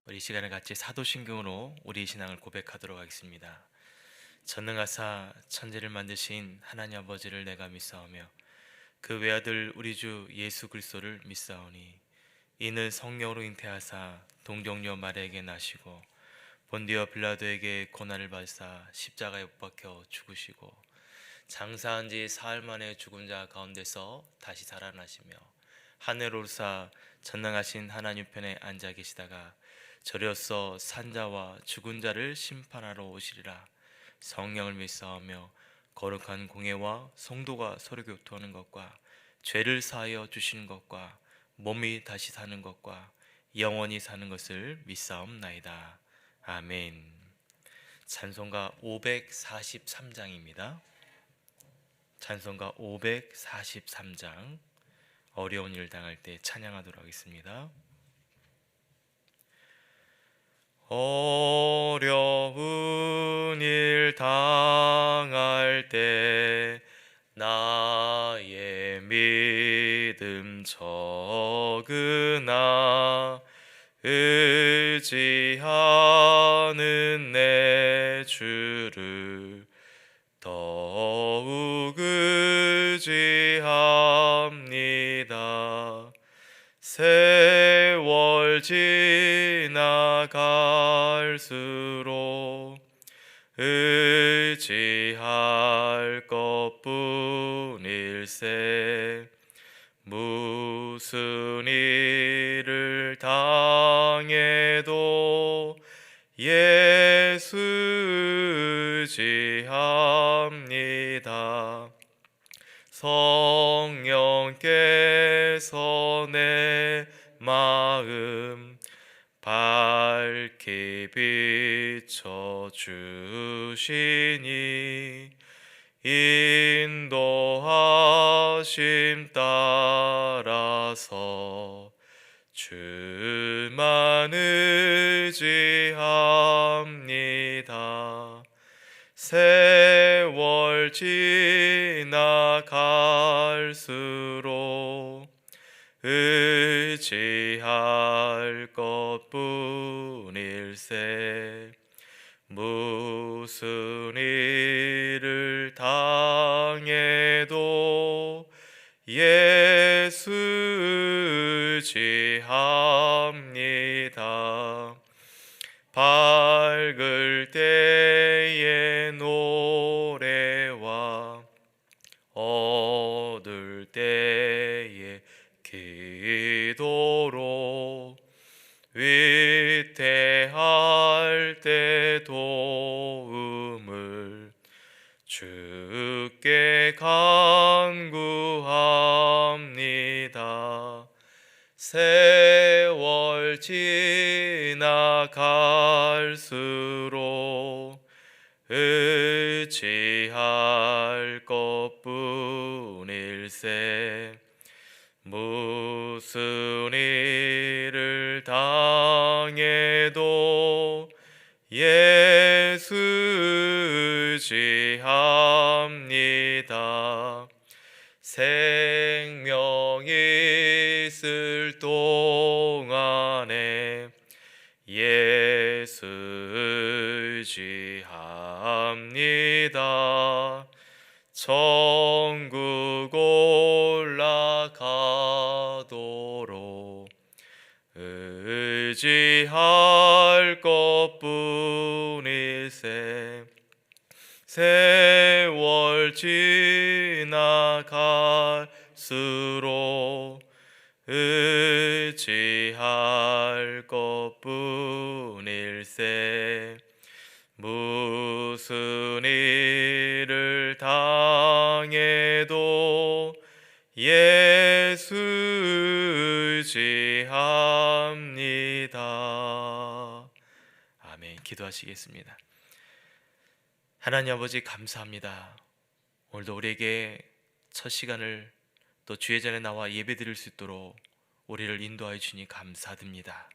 우리 이 시간을 같이 사도신경으로 우리 신앙을 고백하도록 하겠습니다. 전능하사 천지를 만드신 하나님 아버지를 내가 믿사오며 그 외아들 우리 주 예수 그리스도를 믿사오니 이는 성령으로 잉태하사 동정녀 마리아에게 나시고 본디오 빌라도에게 고난을 받으사 십자가에 못 박혀 죽으시고 장사한 지 사흘 만에 죽은 자 가운데서 다시 살아나시며 하늘 오르사 전능하신 하나님 편에 앉아 계시다가 저리로서 산자와 죽은 자를 심판하러 오시리라. 성령을 믿사오며 거룩한 공예와 성도가 서로 교통하는 것과 죄를 사하여 주시는 것과 몸이 다시 사는 것과 영원히 사는 것을 믿사옵나이다. 아멘. 찬송가 543장입니다. 찬송가 543장, 어려운 일 당할 때 찬양하도록 하겠습니다. 어려운 일 당할 때 나의 믿음 적으나 의지하는 내 주를 더욱 의지합니다. 세월 지나갈수록 의지할 것뿐일세. 무슨 일을 당해도 예수 의지합니다. 성령께서 내 마음 밝히 비춰주시니 인도하심 따라서 주만 의지합니다. 세월 지나갈수록 의지할 것뿐일세. 무슨 일을 당해도 예수 의지합니다. 밝을 때의 노래와 어두울 때의 기도로 위태할 때 도움을 주께 간구합니다. 세월 지나갈수록 의지할 것뿐일세. 무슨 일을 당해도 예수 의지합니다. 생명 있을 동안에 예수 의지합니다. 천국 올라가도록 의지할 것뿐일세. 세월 지나갈수록 의지할 것뿐일세. 무슨 일을 당해도 예수 의지합니다. 아멘. 기도하시겠습니다. 하나님 아버지 감사합니다. 오늘도 우리에게 첫 시간을 또 주의 전에 나와 예배드릴 수 있도록 우리를 인도하여 주니 감사드립니다.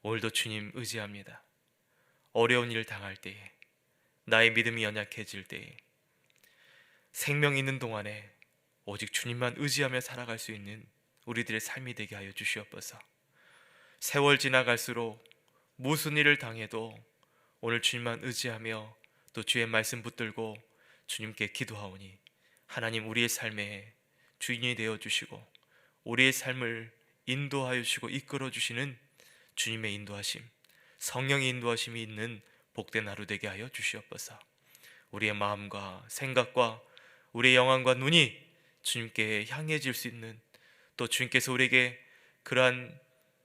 오늘도 주님 의지합니다. 어려운 일을 당할 때에, 나의 믿음이 연약해질 때에 생명 있는 동안에 오직 주님만 의지하며 살아갈 수 있는 우리들의 삶이 되게 하여 주시옵소서. 세월 지나갈수록 무슨 일을 당해도 오늘 주님만 의지하며 또 주의 말씀 붙들고 주님께 기도하오니 하나님 우리의 삶의 주인이 되어 주시고 우리의 삶을 인도하여 주시고 이끌어 주시는 주님의 인도하심, 성령의 인도하심이 있는 복된 하루 되게 하여 주시옵소서. 우리의 마음과 생각과 우리의 영안과 눈이 주님께 향해질 수 있는, 또 주님께서 우리에게 그러한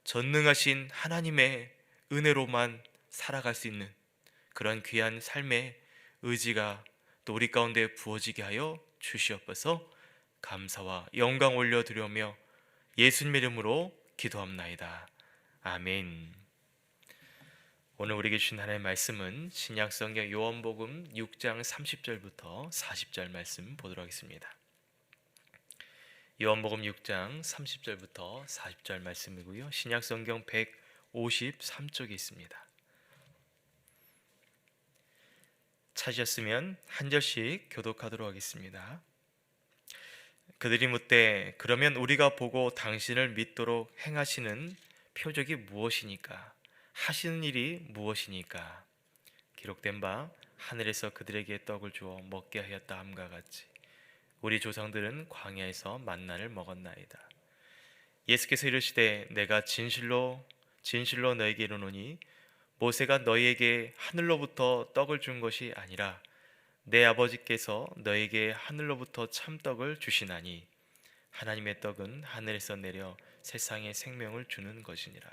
전능하신 하나님의 은혜로만 살아갈 수 있는 그러한 귀한 삶의 의지가 또 우리 가운데 부어지게 하여 주시옵소서. 감사와 영광 올려드리며 예수님의 이름으로 기도합나이다. 아멘. 오늘 우리에게 주신 하나님의 말씀은 신약성경 요한복음 6장 30절부터 40절 말씀 보도록 하겠습니다. 요한복음 6장 30절부터 40절 말씀이고요, 신약성경 153쪽에 있습니다. 찾으셨으면 한 절씩 교독하도록 하겠습니다. 그들이 묻되 그러면 우리가 보고 당신을 믿도록 행하시는 표적이 무엇이니까? 하시는 일이 무엇이니까? 기록된 바 하늘에서 그들에게 떡을 주어 먹게 하였다 함과 같이 우리 조상들은 광야에서 만나를 먹었나이다. 예수께서 이르시되 내가 진실로 진실로 너에게 이르노니 모세가 너희에게 하늘로부터 떡을 준 것이 아니라 내 아버지께서 너에게 하늘로부터 참떡을 주시나니 하나님의 떡은 하늘에서 내려 세상에 생명을 주는 것이니라.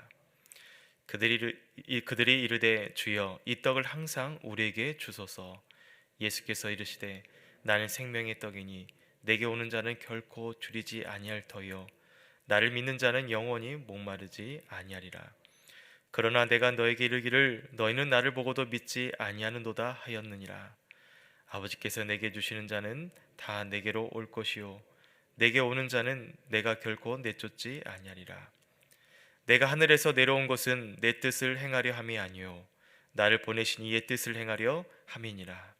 그들이 이르되 주여 이 떡을 항상 우리에게 주소서. 예수께서 이르시되 나는 생명의 떡이니 내게 오는 자는 결코 줄이지 아니할 터요 나를 믿는 자는 영원히 목마르지 아니하리라. 그러나 내가 너에게 이르기를 너희는 나를 보고도 믿지 아니하는도다 하였느니라. 아버지께서 내게 주시는 자는 다 내게로 올 것이요 내게 오는 자는 내가 결코 내쫓지 아니하리라. 내가 하늘에서 내려온 것은 내 뜻을 행하려 함이 아니요 나를 보내신 이의 뜻을 행하려 함이니라.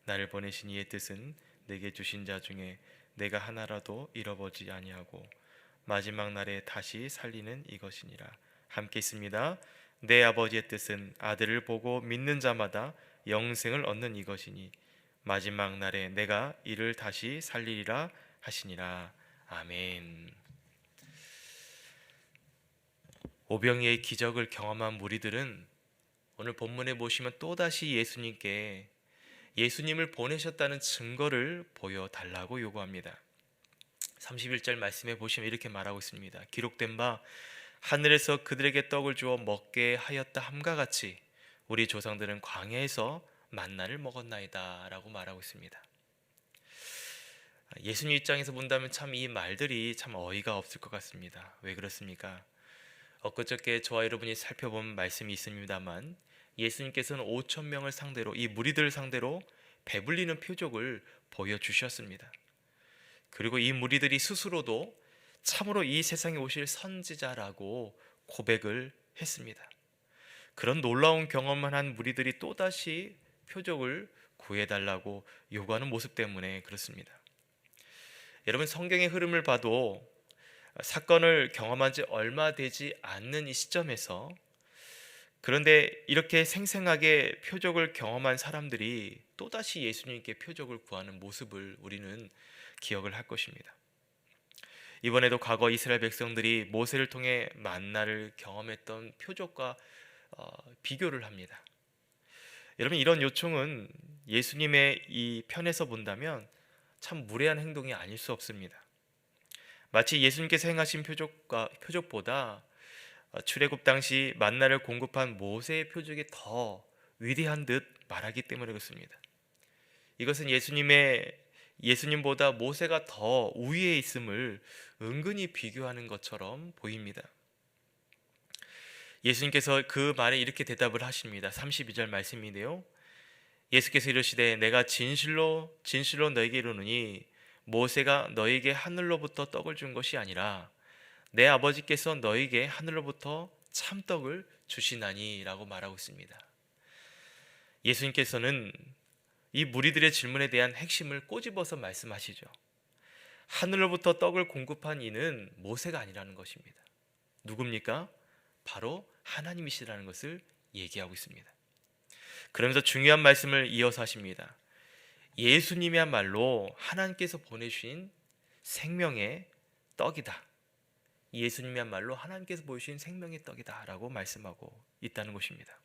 나를 보내신 이의 뜻은 내게 주신 자 중에 내가 하나라도 잃어버리지 아니하고 마지막 날에 다시 살리는 이것이니라. 함께 있습니다. 내 아버지의 뜻은 아들을 보고 믿는 자마다 영생을 얻는 이것이니 마지막 날에 내가 이를 다시 살리리라 하시니라. 아멘. 오병이의 기적을 경험한 무리들은 오늘 본문에 보시면 또다시 예수님께 예수님을 보내셨다는 증거를 보여달라고 요구합니다. 31절 말씀에 보시면 이렇게 말하고 있습니다. 기록된 바 하늘에서 그들에게 떡을 주어 먹게 하였다 함과 같이 우리 조상들은 광야에서 만나를 먹었나이다 라고 말하고 있습니다. 예수님 입장에서 본다면 참 이 말들이 참 어이가 없을 것 같습니다. 왜 그렇습니까? 엊그저께 저와 여러분이 살펴본 말씀이 있습니다만 예수님께서는 5천 명을 상대로 이 무리들을 상대로 배불리는 표적을 보여주셨습니다. 그리고 이 무리들이 스스로도 참으로 이 세상에 오실 선지자라고 고백을 했습니다. 그런 놀라운 경험만 한 무리들이 또다시 표적을 구해달라고 요구하는 모습 때문에 그렇습니다. 여러분, 성경의 흐름을 봐도 사건을 경험한 지 얼마 되지 않는 이 시점에서 그런데 이렇게 생생하게 표적을 경험한 사람들이 또다시 예수님께 표적을 구하는 모습을 우리는 기억을 할 것입니다. 이번에도 과거 이스라엘 백성들이 모세를 통해 만나를 경험했던 표적과 비교를 합니다. 여러분, 이런 요청은 예수님의 이 편에서 본다면 참 무례한 행동이 아닐 수 없습니다. 마치 예수님께서 행하신 표적보다 출애굽 당시 만나를 공급한 모세의 표적이 더 위대한 듯 말하기 때문에 그렇습니다. 이것은 예수님보다 모세가 더 우위에 있음을 은근히 비교하는 것처럼 보입니다. 예수님께서 그 말에 이렇게 대답을 하십니다. 32절 말씀인데요, 예수께서 이르시되 내가 진실로 진실로 너에게 이르노니 모세가 너에게 하늘로부터 떡을 준 것이 아니라 내 아버지께서 너에게 하늘로부터 참떡을 주시나니 라고 말하고 있습니다. 예수님께서는 이 무리들의 질문에 대한 핵심을 꼬집어서 말씀하시죠. 하늘로부터 떡을 공급한 이는 모세가 아니라는 것입니다. 누굽니까? 바로 하나님이시라는 것을 얘기하고 있습니다. 그러면서 중요한 말씀을 이어서 하십니다. 예수님이야말로 하나님께서 보내주신 생명의 떡이다. 예수님이야말로 하나님께서 보여주신 생명의 떡이다 라고 말씀하고 있다는 것입니다.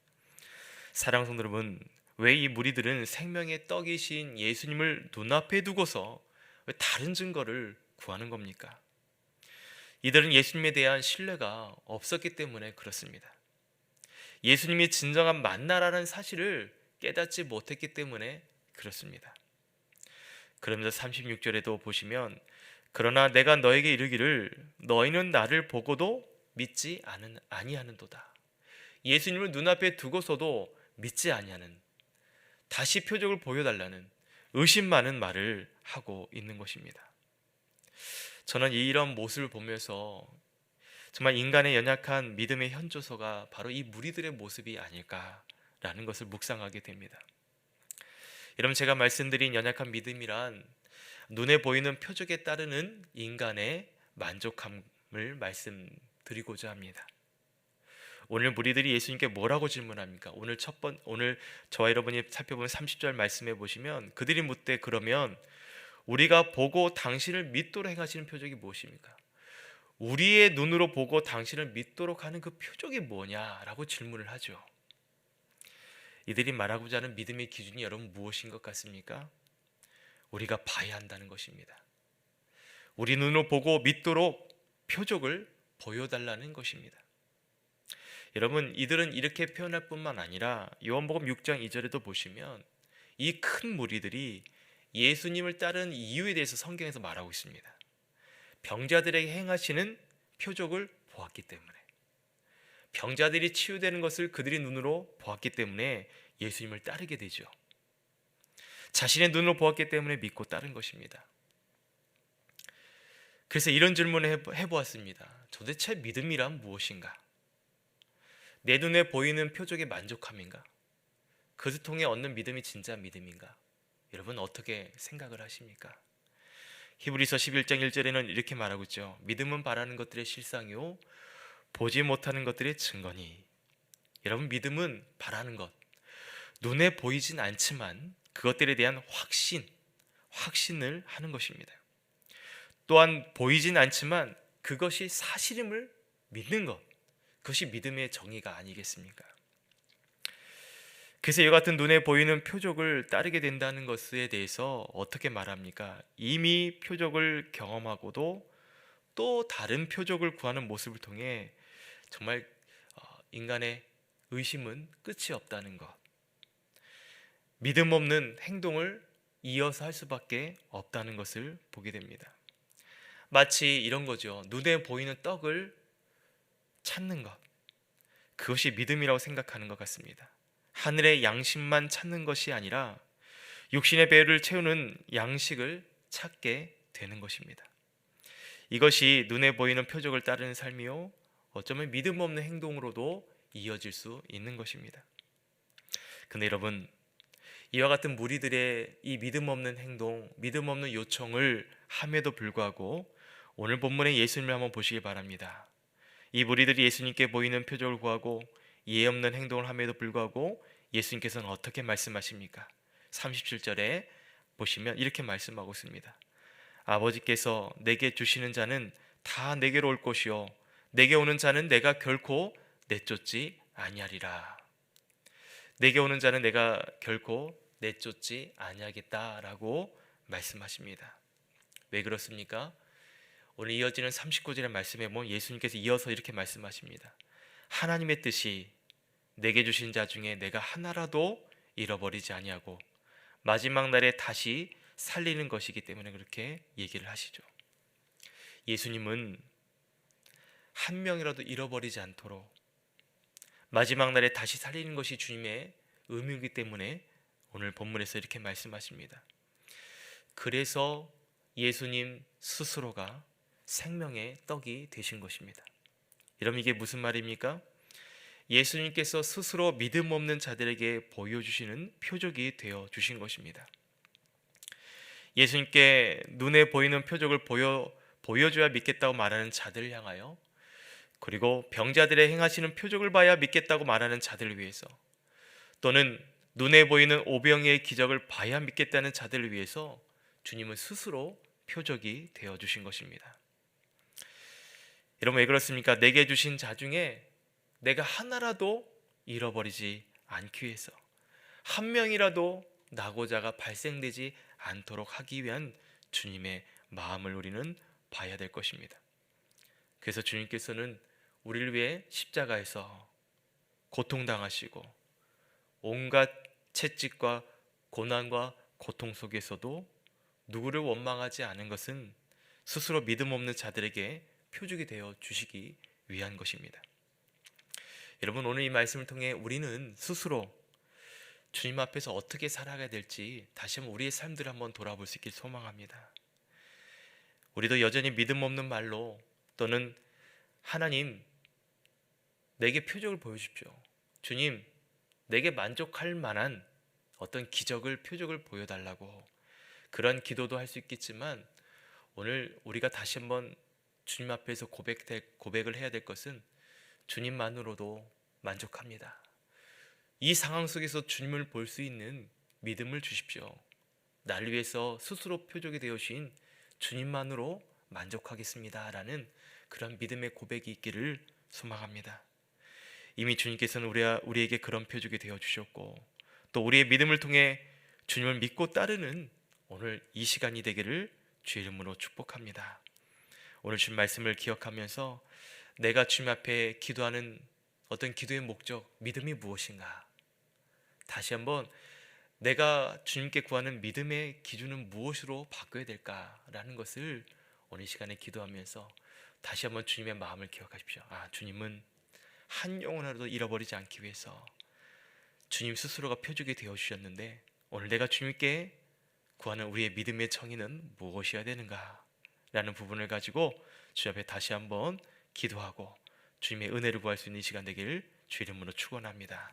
사랑하는 성도 여러분, 왜 이 무리들은 생명의 떡이신 예수님을 눈앞에 두고서 왜 다른 증거를 구하는 겁니까? 이들은 예수님에 대한 신뢰가 없었기 때문에 그렇습니다. 예수님이 진정한 만나라는 사실을 깨닫지 못했기 때문에 그렇습니다. 그러면서 36절에도 보시면 그러나 내가 너에게 이르기를 너희는 나를 보고도 믿지 아니하는도다. 예수님을 눈앞에 두고서도 믿지 아니하는, 다시 표적을 보여달라는 의심 많은 말을 하고 있는 것입니다. 저는 이런 모습을 보면서 정말 인간의 연약한 믿음의 현조소가 바로 이 무리들의 모습이 아닐까라는 것을 묵상하게 됩니다. 여러분, 제가 말씀드린 연약한 믿음이란 눈에 보이는 표적에 따르는 인간의 만족함을 말씀드리고자 합니다. 오늘 무리들이 예수님께 뭐라고 질문합니까? 오늘 저와 여러분이 살펴본 30절 말씀해 보시면 그들이 묻되 그러면 우리가 보고 당신을 믿도록 행하시는 표적이 무엇입니까? 우리의 눈으로 보고 당신을 믿도록 하는 그 표적이 뭐냐라고 질문을 하죠. 이들이 말하고자 하는 믿음의 기준이 여러분 무엇인 것 같습니까? 우리가 봐야 한다는 것입니다. 우리 눈으로 보고 믿도록 표적을 보여달라는 것입니다. 여러분, 이들은 이렇게 표현할 뿐만 아니라 요한복음 6장 2절에도 보시면 이 큰 무리들이 예수님을 따른 이유에 대해서 성경에서 말하고 있습니다. 병자들에게 행하시는 표적을 보았기 때문에, 병자들이 치유되는 것을 그들이 눈으로 보았기 때문에 예수님을 따르게 되죠. 자신의 눈으로 보았기 때문에 믿고 따른 것입니다. 그래서 이런 질문을 해보았습니다. 도대체 믿음이란 무엇인가? 내 눈에 보이는 표적에 만족함인가? 그것을 통해 얻는 믿음이 진짜 믿음인가? 여러분 어떻게 생각을 하십니까? 히브리서 11장 1절에는 이렇게 말하고 있죠. 믿음은 바라는 것들의 실상이요 보지 못하는 것들의 증거니. 여러분, 믿음은 바라는 것, 눈에 보이진 않지만 그것들에 대한 확신을 하는 것입니다. 또한 보이진 않지만 그것이 사실임을 믿는 것, 그것이 믿음의 정의가 아니겠습니까? 그래서 이와 같은 눈에 보이는 표적을 따르게 된다는 것에 대해서 어떻게 말합니까? 이미 표적을 경험하고도 또 다른 표적을 구하는 모습을 통해 정말 인간의 의심은 끝이 없다는 것, 믿음 없는 행동을 이어서 할 수밖에 없다는 것을 보게 됩니다. 마치 이런 거죠. 눈에 보이는 떡을 찾는 것, 그것이 믿음이라고 생각하는 것 같습니다. 하늘의 양식만 찾는 것이 아니라 육신의 배를 채우는 양식을 찾게 되는 것입니다. 이것이 눈에 보이는 표적을 따르는 삶이요, 어쩌면 믿음 없는 행동으로도 이어질 수 있는 것입니다. 근데 여러분, 이와 같은 무리들의 이 믿음 없는 행동, 믿음 없는 요청을 함에도 불구하고 오늘 본문의 예수님을 한번 보시기 바랍니다. 이 무리들이 예수님께 보이는 표적을 구하고 이해 없는 행동을 함에도 불구하고 예수님께서는 어떻게 말씀하십니까? 37절에 보시면 이렇게 말씀하고 있습니다. 아버지께서 내게 주시는 자는 다 내게로 올 것이요 내게 오는 자는 내가 결코 내쫓지 아니하리라. 내게 오는 자는 내가 결코 내쫓지 아니하겠다라고 말씀하십니다. 왜 그렇습니까? 오늘 이어지는 39절의 말씀에 보면 예수님께서 이어서 이렇게 말씀하십니다. 하나님의 뜻이 내게 주신 자 중에 내가 하나라도 잃어버리지 아니하고 마지막 날에 다시 살리는 것이기 때문에 그렇게 얘기를 하시죠. 예수님은 한 명이라도 잃어버리지 않도록 마지막 날에 다시 살리는 것이 주님의 의무이기 때문에 오늘 본문에서 이렇게 말씀하십니다. 그래서 예수님 스스로가 생명의 떡이 되신 것입니다. 여러분, 이게 무슨 말입니까? 예수님께서 스스로 믿음 없는 자들에게 보여주시는 표적이 되어 주신 것입니다. 예수님께 눈에 보이는 표적을 보여줘야 믿겠다고 말하는 자들을 향하여, 그리고 병자들의 행하시는 표적을 봐야 믿겠다고 말하는 자들을 위해서, 또는 눈에 보이는 오병이의 기적을 봐야 믿겠다는 자들을 위해서 주님은 스스로 표적이 되어 주신 것입니다. 여러분, 왜 그렇습니까? 내게 주신 자 중에 내가 하나라도 잃어버리지 않기 위해서, 한 명이라도 낙오자가 발생되지 않도록 하기 위한 주님의 마음을 우리는 봐야 될 것입니다. 그래서 주님께서는 우리를 위해 십자가에서 고통당하시고 온갖 채찍과 고난과 고통 속에서도 누구를 원망하지 않은 것은 스스로 믿음 없는 자들에게 표적이 되어 주시기 위한 것입니다. 여러분, 오늘 이 말씀을 통해 우리는 스스로 주님 앞에서 어떻게 살아가야 될지 다시 한번 우리의 삶들을 한번 돌아볼 수 있길 소망합니다. 우리도 여전히 믿음 없는 말로, 또는 하나님 내게 표적을 보여주십시오, 주님 내게 만족할 만한 어떤 기적을, 표적을 보여달라고, 그런 기도도 할 수 있겠지만, 오늘 우리가 다시 한번 주님 앞에서 고백을 해야 될 것은 주님만으로도 만족합니다. 이 상황 속에서 주님을 볼 수 있는 믿음을 주십시오. 나를 위해서 스스로 표적이 되어주신 주님만으로 만족하겠습니다 라는 그런 믿음의 고백이 있기를 소망합니다. 이미 주님께서는 우리에게 그런 표적이 되어주셨고, 또 우리의 믿음을 통해 주님을 믿고 따르는 오늘 이 시간이 되기를 주의 이름으로 축복합니다. 오늘 주님 말씀을 기억하면서 내가 주님 앞에 기도하는 어떤 기도의 목적, 믿음이 무엇인가, 다시 한번 내가 주님께 구하는 믿음의 기준은 무엇으로 바꿔야 될까라는 것을 오늘 이 시간에 기도하면서 다시 한번 주님의 마음을 기억하십시오. 주님은 한 영혼이라도 잃어버리지 않기 위해서 주님 스스로가 표적이 되어주셨는데, 오늘 내가 주님께 구하는 우리의 믿음의 정의는 무엇이어야 되는가 라는 부분을 가지고 주 앞에 다시 한번 기도하고 주님의 은혜를 구할 수 있는 이 시간 되기를 주 이름으로 축원합니다.